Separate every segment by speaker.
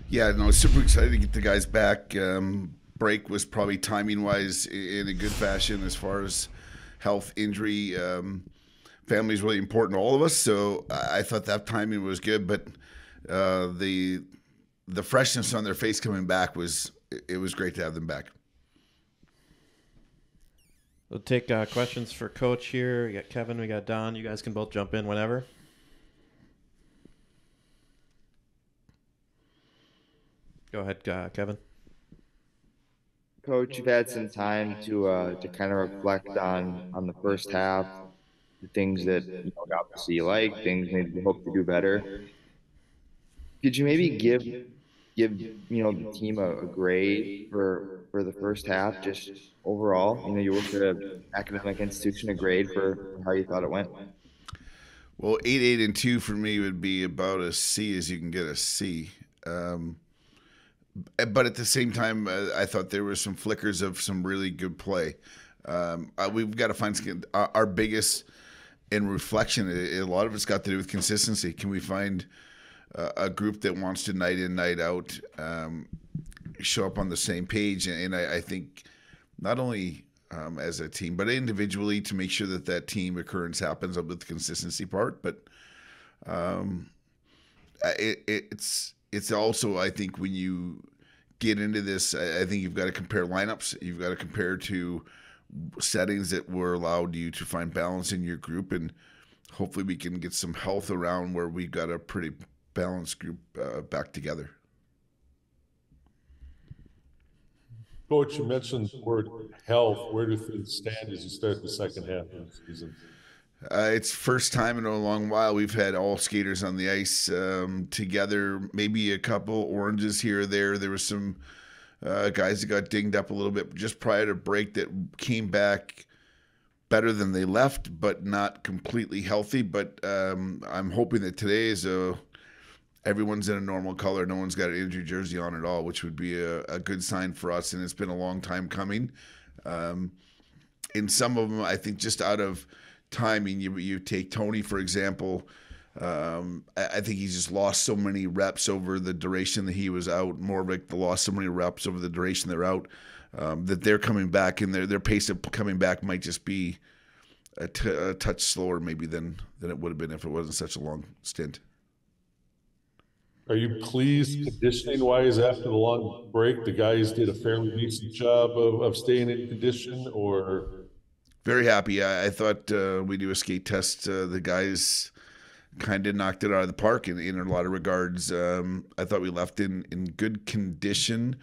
Speaker 1: Yeah, no, super excited to get the guys back. Break was probably timing wise in a good fashion as far as health, injury. Family is really important to all of us, so I thought that timing was good. But the freshness on their face coming back was great to have them back.
Speaker 2: We'll take questions for Coach here. We got Kevin, we got Don. You guys can both jump in whenever. Go ahead, Kevin.
Speaker 3: Coach, you've had some time to kind of reflect on the first half, the things that obviously you like, things maybe you hope to do better. Could you maybe give the team a grade for the first half, just overall? You work at an academic institution, a grade for how you thought it went.
Speaker 1: Well, 8-8-2 for me would be about as C as you can get a C. Um, but at the same time, I thought there were some flickers of some really good play. We've got to find our biggest in reflection. A lot of it's got to do with consistency. Can we find a group that wants to night in, night out show up on the same page? And I think not only as a team, but individually to make sure that that team occurrence happens with the consistency part. But um, it's also, I think, when you get into this, I think you've got to compare lineups. You've got to compare to settings that were allowed you to find balance in your group, and hopefully we can get some health around where we've got a pretty balanced group back together.
Speaker 4: Coach, you mentioned the word health. Where do things stand as you start the second half of the season?
Speaker 1: It's first time in a long while we've had all skaters on the ice together. Maybe a couple oranges here or there. There was some guys that got dinged up a little bit just prior to break that came back better than they left, but not completely healthy. But I'm hoping that today is everyone's in a normal color. No one's got an injury jersey on at all, which would be a good sign for us. And it's been a long time coming. In some of them, I think just out of timing, you take Tony, for example. I think he's just lost so many reps over the duration that he was out. Morvick lost so many reps over the duration they're out that they're coming back, and their pace of coming back might just be a touch slower maybe than it would have been if it wasn't such a long stint.
Speaker 4: Are you pleased conditioning wise after the long break? The guys did a fairly decent job of staying in condition, or?
Speaker 1: Very happy. I thought we do a skate test. The guys kind of knocked it out of the park in a lot of regards. I thought we left in good condition,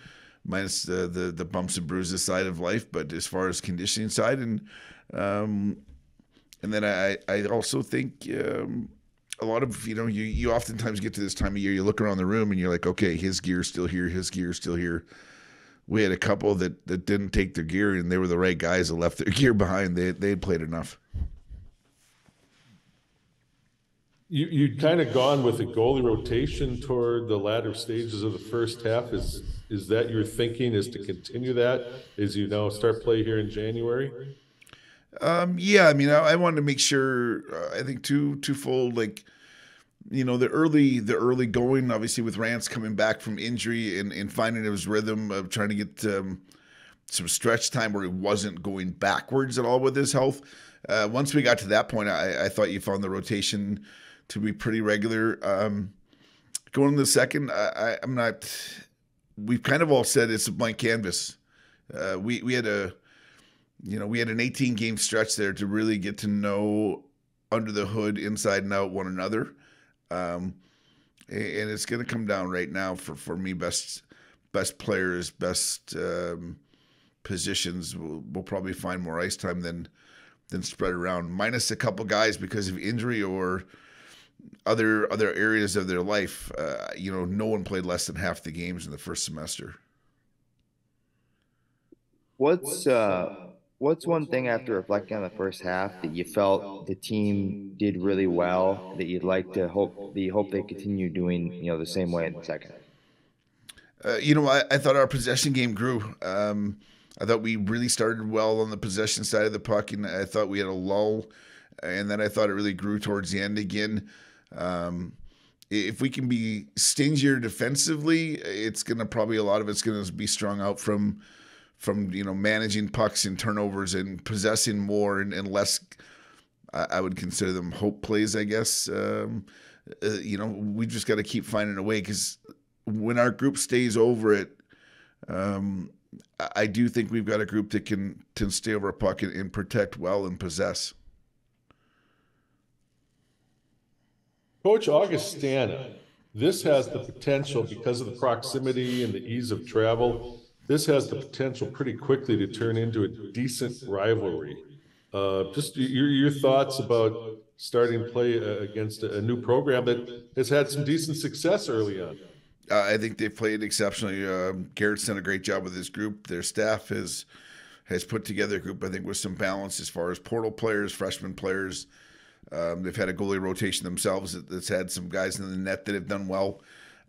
Speaker 1: minus the bumps and bruises side of life. But as far as conditioning side, and then I also think a lot of you oftentimes get to this time of year, you look around the room and you're like, okay, his gear's still here, his gear's still here. We had a couple that didn't take their gear, and they were the right guys that left their gear behind. They had played enough.
Speaker 4: You'd kind of gone with a goalie rotation toward the latter stages of the first half. Is that your thinking, is to continue that as you now start play here in January?
Speaker 1: Yeah, I mean, I wanted to make sure. I think twofold. Like, the early going, obviously with Rance coming back from injury and finding his rhythm of trying to get some stretch time where he wasn't going backwards at all with his health. Once we got to that point, I thought you found the rotation to be pretty regular. Going to the second, I'm not. We've kind of all said it's a blank canvas. We had we had an 18 game stretch there to really get to know under the hood, inside and out, one another. And it's going to come down right now for me. Best players, best positions will probably find more ice time than spread around. Minus a couple guys because of injury or other areas of their life. No one played less than half the games in the first semester.
Speaker 3: What's one thing after reflecting on the first half that you felt the team did really well that you'd like to hope they continue doing the same way in the second?
Speaker 1: I thought our possession game grew. I thought we really started well on the possession side of the puck, and I thought we had a lull, and then I thought it really grew towards the end again. if we can be stingier defensively, it's going to probably a lot of it's going to be strung out from managing pucks and turnovers and possessing more and less. I would consider them hope plays, I guess. We just got to keep finding a way, because when our group stays over it, I do think we've got a group that can stay over a puck and protect well and possess.
Speaker 4: Coach Augustana, this has the potential, because of the proximity and the ease of travel, this has the potential pretty quickly to turn into a decent rivalry. Just your thoughts about starting play against a new program that has had some decent success early on.
Speaker 1: I think they've played exceptionally. Garrett's done a great job with his group. Their staff has put together a group, I think, with some balance as far as portal players, freshman players. They've had a goalie rotation themselves that's had some guys in the net that have done well.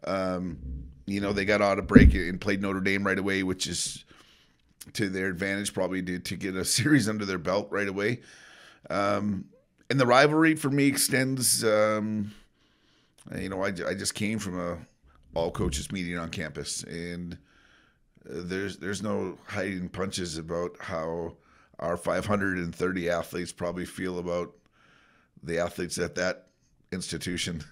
Speaker 1: They got out of break and played Notre Dame right away, which is to their advantage, probably to get a series under their belt right away. And the rivalry for me extends. I just came from a all coaches meeting on campus, and there's no hiding punches about how our 530 athletes probably feel about the athletes at that institution.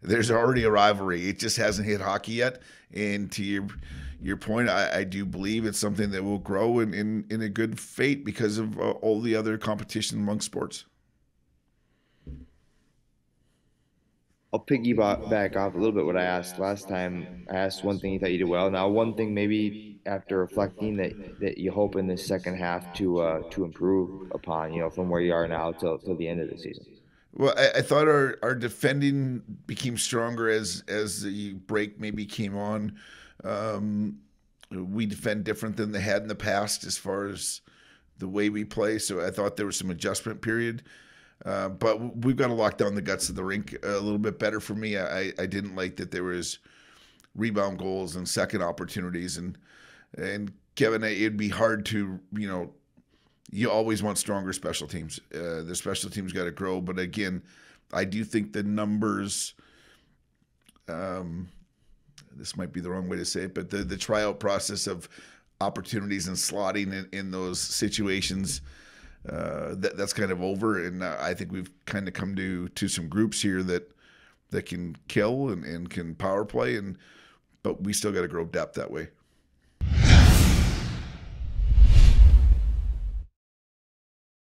Speaker 1: There's already a rivalry. It just hasn't hit hockey yet. And to your point, I do believe it's something that will grow in a good fate because of all the other competition among sports.
Speaker 3: I'll piggyback off a little bit what I asked last time. I asked one thing you thought you did well. Now, one thing maybe after reflecting that you hope in the second half to improve upon, from where you are now till the end of the season.
Speaker 1: Well, I thought our defending became stronger as the break maybe came on. We defend different than they had in the past as far as the way we play. So I thought there was some adjustment period. But we've got to lock down the guts of the rink a little bit better for me. I didn't like that there was rebound goals and second opportunities. And Kevin, it'd be hard to, you always want stronger special teams. The special teams got to grow. But again, I do think the numbers, this might be the wrong way to say it, but the tryout process of opportunities and slotting in those situations, that's kind of over. And I think we've kind of come to some groups here that can kill and can power play. But we still got to grow depth that way.